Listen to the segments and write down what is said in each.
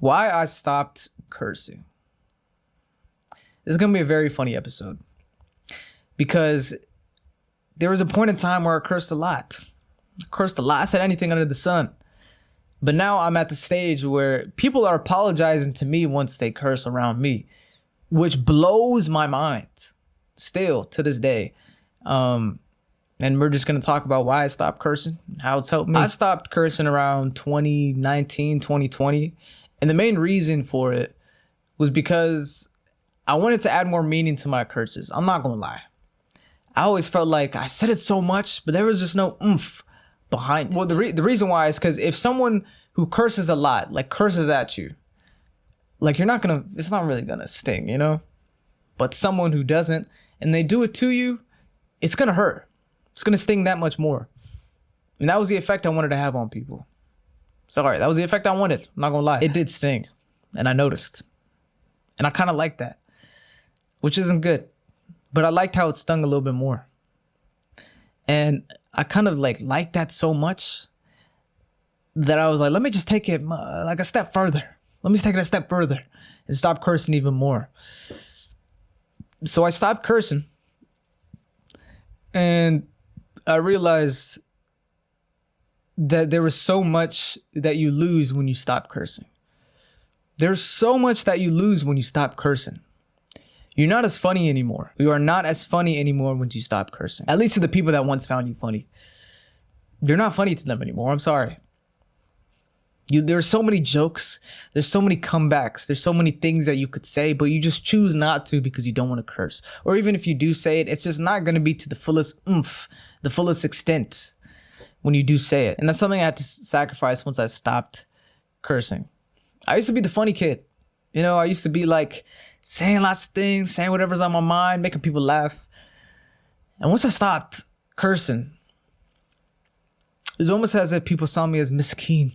Why I stopped cursing. This is going to be a very funny episode because there was a point in time where I cursed a lot. I said anything under the sun. But now I'm at the stage where people are apologizing to me once they curse around me, which blows my mind still to this day. And we're just going to talk about why I stopped cursing, how it's helped me. I stopped cursing around 2019, 2020. And the main reason for it was because I wanted to add more meaning to my curses. I'm not going to lie. I always felt like I said it so much, but there was just no oomph behind it. Well, the reason why is because if someone who curses a lot, like curses at you, like it's not really going to sting, you know? But someone who doesn't, and they do it to you, it's going to hurt. It's going to sting that much more. And that was the effect I wanted to have on people. Sorry, that was the effect I wanted. I'm not going to lie. It did sting. And I noticed. And I kind of liked that. Which isn't good. But I liked how it stung a little bit more. And I kind of liked that so much that I was like, let me just take it like a step further. Let me just take it a step further and stop cursing even more. So I stopped cursing. And I realized that there was so much that you lose when you stop cursing. There's so much that you lose when you stop cursing. You're not as funny anymore. You are not as funny anymore when you stop cursing. At least to the people that once found you funny. You're not funny to them anymore. I'm sorry. There's so many jokes. There's so many comebacks. There's so many things that you could say, but you just choose not to because you don't want to curse. Or even if you do say it, it's just not going to be to the fullest oomph, the fullest extent when you do say it. And that's something I had to sacrifice once I stopped cursing. I used to be the funny kid. You know, I used to be like saying lots of things, saying whatever's on my mind, making people laugh. And once I stopped cursing, it was almost as if people saw me as miskin.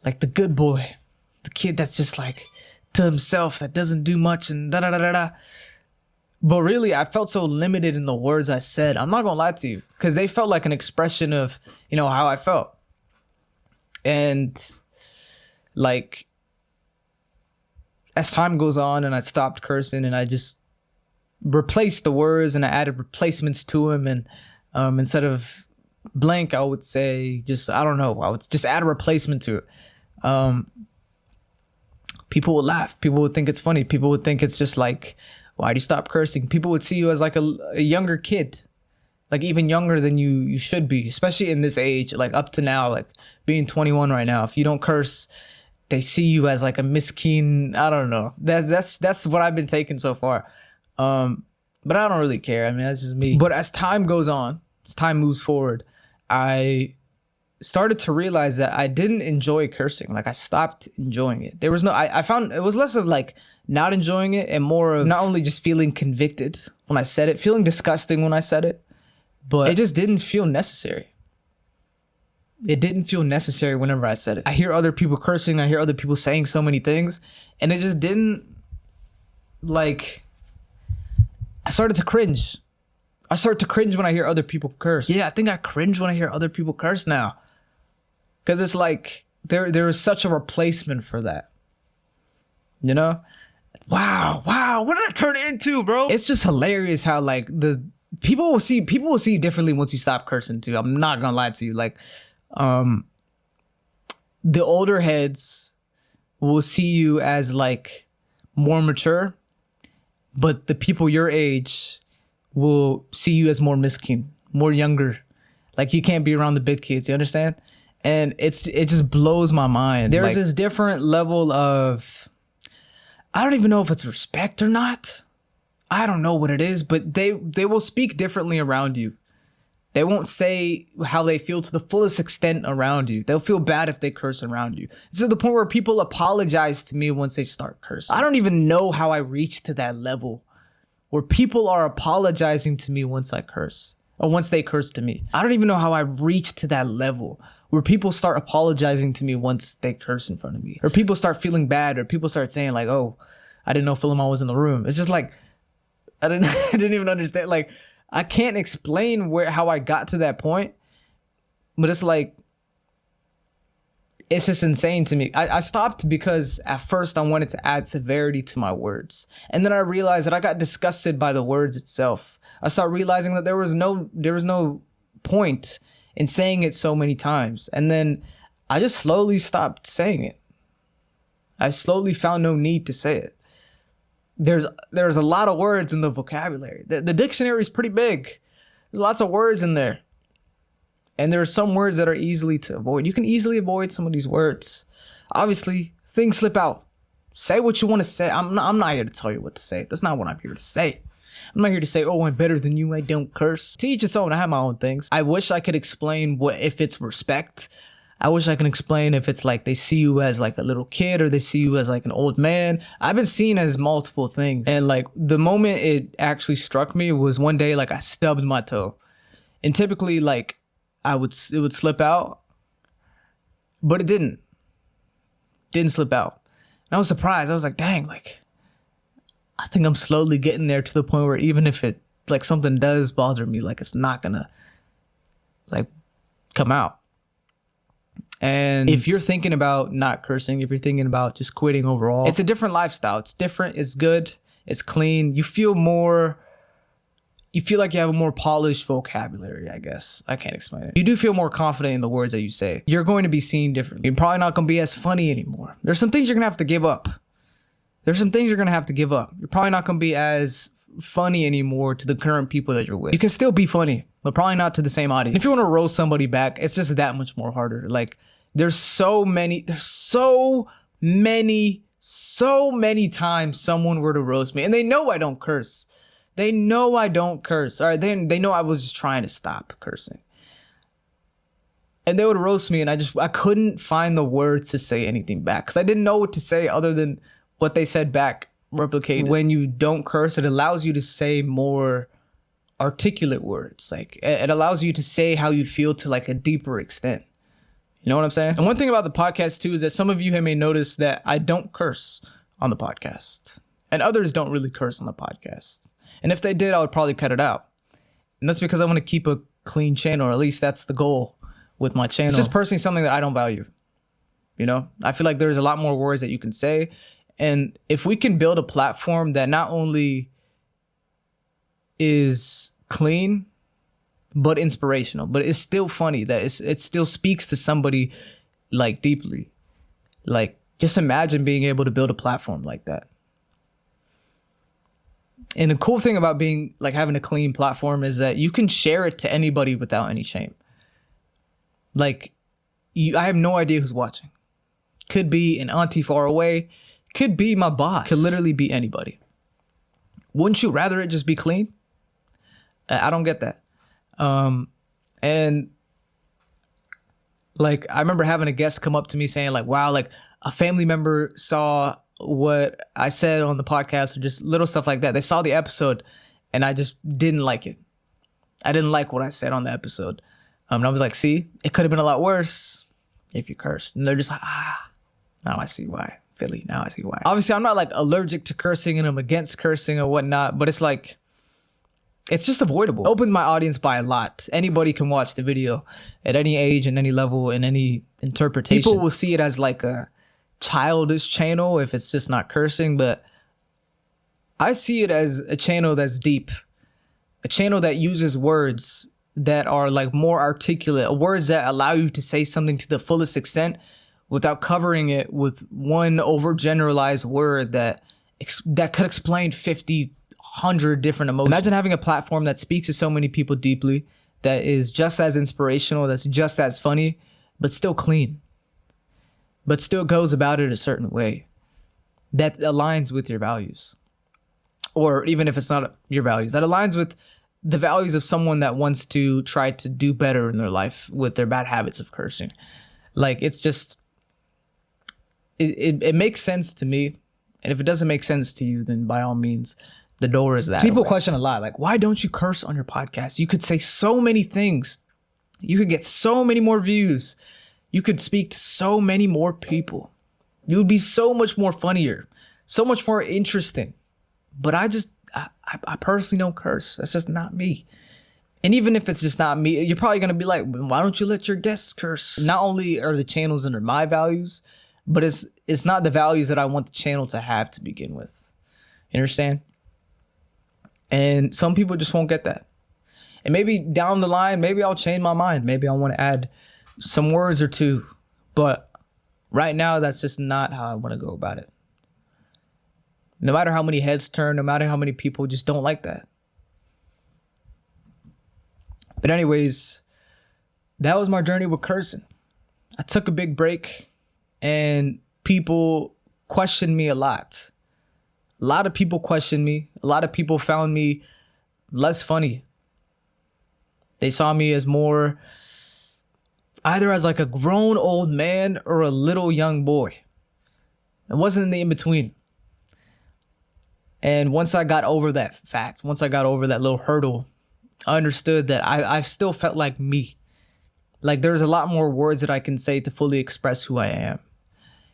Like the good boy, the kid that's just like to himself, that doesn't do much and da da da da da. But really, I felt so limited in the words I said. I'm not gonna lie to you, because they felt like an expression of, you know, how I felt. And like, as time goes on and I stopped cursing and I just replaced the words and I added replacements to them, and instead of blank, I would say just, I don't know, I would just add a replacement to it. People would laugh. People would think it's funny. People would think it's just like, why do you stop cursing? People would see you as like a younger kid, like even younger than you should be, especially in this age, like up to now, like being 21 right now. If you don't curse, they see you as like a miskin. I don't know. That's what I've been taking so far. But I don't really care. I mean, that's just me. But as time goes on, as time moves forward, I started to realize that I didn't enjoy cursing. Like I stopped enjoying it. There was no, I found it was less of like not enjoying it and more of not only just feeling convicted when I said it, feeling disgusting when I said it, but it just didn't feel necessary. It didn't feel necessary whenever I said it. I hear other people cursing. I hear other people saying so many things, and it just didn't, like, I started to cringe. I start to cringe when I hear other people curse. Yeah, I think I cringe when I hear other people curse now. Because it's like, there is such a replacement for that. You know? Wow, what did I turn it into, bro? It's just hilarious how, like, people will see you differently once you stop cursing too. I'm not gonna lie to you. Like, the older heads will see you as, like, more mature. But the people your age will see you as more miskin, more younger. Like, you can't be around the big kids, you understand? And it just blows my mind. There's like, this different level of, I don't even know if it's respect or not. I don't know what it is, but they will speak differently around you. They won't say how they feel to the fullest extent around you. They'll feel bad if they curse around you. It's to the point where people apologize to me once they start cursing. I don't even know how I reached to that level where people are apologizing to me once I curse, or once they curse to me. I don't even know how I reached to that level where people start apologizing to me once they curse in front of me, or people start feeling bad, or people start saying like, oh, I didn't know Philemon was in the room. It's just like, I didn't even understand. Like, I can't explain how I got to that point, but it's like, it's just insane to me. I stopped because at first I wanted to add severity to my words. And then I realized that I got disgusted by the words itself. I started realizing that there was no point in saying it so many times. And then I just slowly stopped saying it. I slowly found no need to say it. There's a lot of words in the vocabulary. The dictionary is pretty big. There's lots of words in there. And there are some words that are easily to avoid. You can easily avoid some of these words. Obviously, things slip out. Say what you want to say. I'm not here to tell you what to say. That's not what I'm here to say. I'm not here to say, oh, I'm better than you, I don't curse. To each its own. I have my own things. I wish I could explain if it's respect. I wish I can explain if it's like they see you as like a little kid or they see you as like an old man. I've been seen as multiple things. And like the moment it actually struck me was one day like I stubbed my toe. And typically like it would slip out, but it didn't slip out. And I was surprised. I was like, dang, like I think I'm slowly getting there to the point where even if it like something does bother me, like it's not gonna like come out. And if you're thinking about not cursing, if you're thinking about just quitting overall, it's a different lifestyle. It's different. It's good. It's clean. You feel like you have a more polished vocabulary, I guess. I can't explain it. You do feel more confident in the words that you say. You're going to be seen differently. You're probably not going to be as funny anymore. There's some things you're going to have to give up. You're probably not going to be as funny anymore to the current people that you're with. You can still be funny, but probably not to the same audience. If you want to roast somebody back, it's just that much more harder. Like there's so many times someone were to roast me and they know I don't curse. All right, they know I was just trying to stop cursing. And they would roast me and I couldn't find the words to say anything back because I didn't know what to say other than what they said back replicated. When you don't curse, it allows you to say more articulate words. Like it allows you to say how you feel to like a deeper extent. You know what I'm saying? And one thing about the podcast too is that some of you may notice that I don't curse on the podcast and others don't really curse on the podcast. And if they did, I would probably cut it out. And that's because I want to keep a clean channel, or at least that's the goal with my channel. It's just personally something that I don't value. You know, I feel like there's a lot more words that you can say. And if we can build a platform that not only is clean, but inspirational, but it's still funny, that it still speaks to somebody like deeply. Like just imagine being able to build a platform like that. And the cool thing about being like having a clean platform is that you can share it to anybody without any shame. Like I have no idea who's watching. Could be an auntie far away. Could be my boss. Could literally be anybody. Wouldn't you rather it just be clean? I don't get that. And like I remember having a guest come up to me saying like, wow, like a family member saw what I said on the podcast or just little stuff like that. They saw the episode and I just didn't like it. I didn't like what I said on the episode. And I was like, see, it could have been a lot worse if you cursed. And they're just like, now I see why. Philly, now I see why. Obviously, I'm not like allergic to cursing and I'm against cursing or whatnot, but it's like, it's just avoidable. It opens my audience by a lot. Anybody can watch the video at any age and any level and any interpretation. People will see it as like a childish channel if it's just not cursing, but I see it as a channel that's deep, a channel that uses words that are like more articulate, words that allow you to say something to the fullest extent without covering it with one overgeneralized word that could explain 50, 100 different emotions. Imagine having a platform that speaks to so many people deeply, that is just as inspirational, that's just as funny, but still clean, but still goes about it a certain way that aligns with your values. Or even if it's not your values, that aligns with the values of someone that wants to try to do better in their life with their bad habits of cursing. Like it's just, it makes sense to me. And if it doesn't make sense to you, then by all means, the door is that. People question a lot, like, why don't you curse on your podcast? You could say so many things. You could get so many more views. You could speak to so many more people. You would be so much more funnier, so much more interesting. But I personally don't curse. That's just not me. And even if it's just not me, you're probably going to be like, why don't you let your guests curse? Not only are the channels under my values, but it's not the values that I want the channel to have to begin with. You understand? And some people just won't get that. And maybe down the line, maybe I'll change my mind. Maybe I want to add some words or two. But right now, that's just not how I want to go about it. No matter how many heads turn, no matter how many people just don't like that. But anyways, that was my journey with cursing. I took a big break and people questioned me a lot. A lot of people questioned me. A lot of people found me less funny. They saw me as more, either as like a grown old man or a little young boy. It wasn't in the in-between. And once I got over that fact, once I got over that little hurdle, I understood that I still felt like me. Like there's a lot more words that I can say to fully express who I am.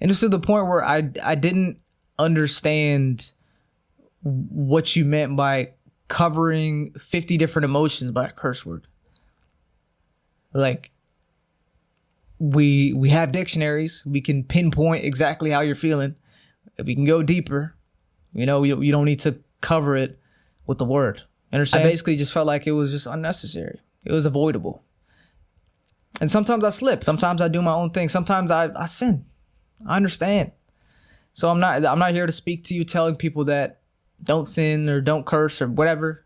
And it's to the point where I didn't understand what you meant by covering 50 different emotions by a curse word. Like we have dictionaries. We can pinpoint exactly how you're feeling. We can go deeper. You know, you don't need to cover it with the word. Understand? I basically just felt like it was just unnecessary. It was avoidable. And sometimes I slip. Sometimes I do my own thing. Sometimes I sin. I understand. So I'm not here to speak to you telling people that don't sin or don't curse or whatever.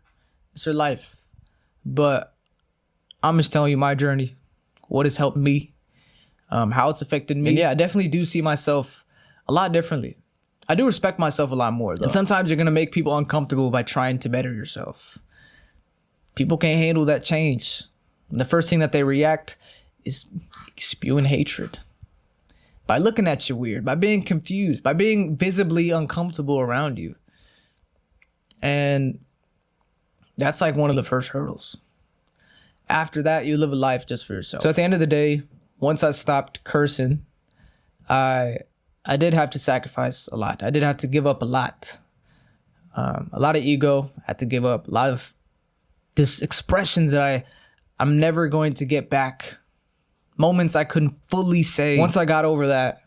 It's your life. But I'm just telling you my journey, what has helped me, how it's affected me. And yeah, I definitely do see myself a lot differently. I do respect myself a lot more, though. And sometimes you're going to make people uncomfortable by trying to better yourself. People can't handle that change. And the first thing that they react is spewing hatred. By looking at you weird, by being confused, by being visibly uncomfortable around you. And that's like one of the first hurdles. After that, you live a life just for yourself. So at the end of the day, once I stopped cursing, I did have to sacrifice a lot. I did have to give up a lot. A lot of ego. I had to give up a lot of this expressions that I'm never going to get back. Moments I couldn't fully say. Once I got over that,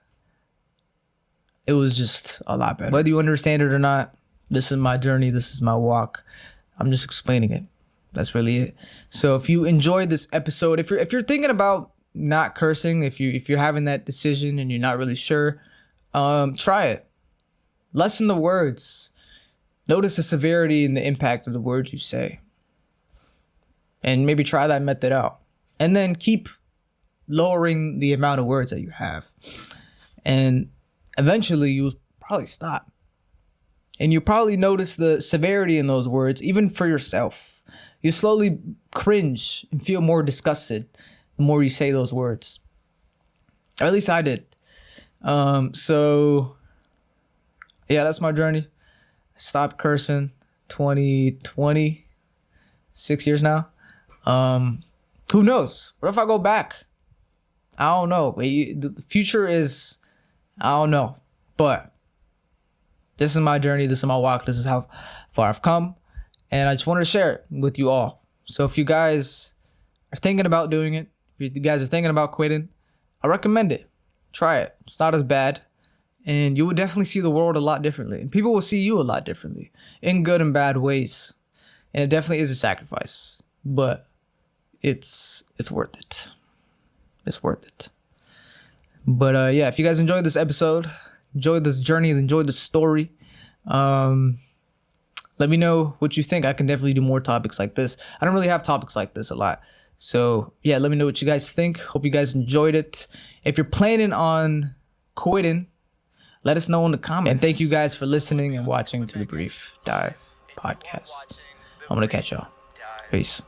it was just a lot better. Whether you understand it or not, this is my journey. This is my walk. I'm just explaining it. That's really it. So if you enjoyed this episode, if you're thinking about not cursing, if you're having that decision and you're not really sure, try it. Lessen the words. Notice the severity and the impact of the words you say. And maybe try that method out. And then keep lowering the amount of words that you have. And eventually you'll probably stop. And you probably notice the severity in those words, even for yourself. You slowly cringe and feel more disgusted the more you say those words. Or at least I did. So yeah, that's my journey. I stopped cursing 2020, 6 years now. Who knows? What if I go back? I don't know. The future is, I don't know. But this is my journey. This is my walk. This is how far I've come. And I just wanted to share it with you all. So if you guys are thinking about doing it, if you guys are thinking about quitting, I recommend it. Try it. It's not as bad. And you will definitely see the world a lot differently. And people will see you a lot differently in good and bad ways. And it definitely is a sacrifice. But it's worth it. It's worth it. But yeah, if you guys enjoyed this episode, enjoyed this journey, enjoyed the story, let me know what you think. I can definitely do more topics like this. I don't really have topics like this a lot. So yeah, let me know what you guys think. Hope you guys enjoyed it. If you're planning on quitting, let us know in the comments. And thank you guys for listening and watching to the Brief Dive podcast. I'm going to catch y'all. Peace.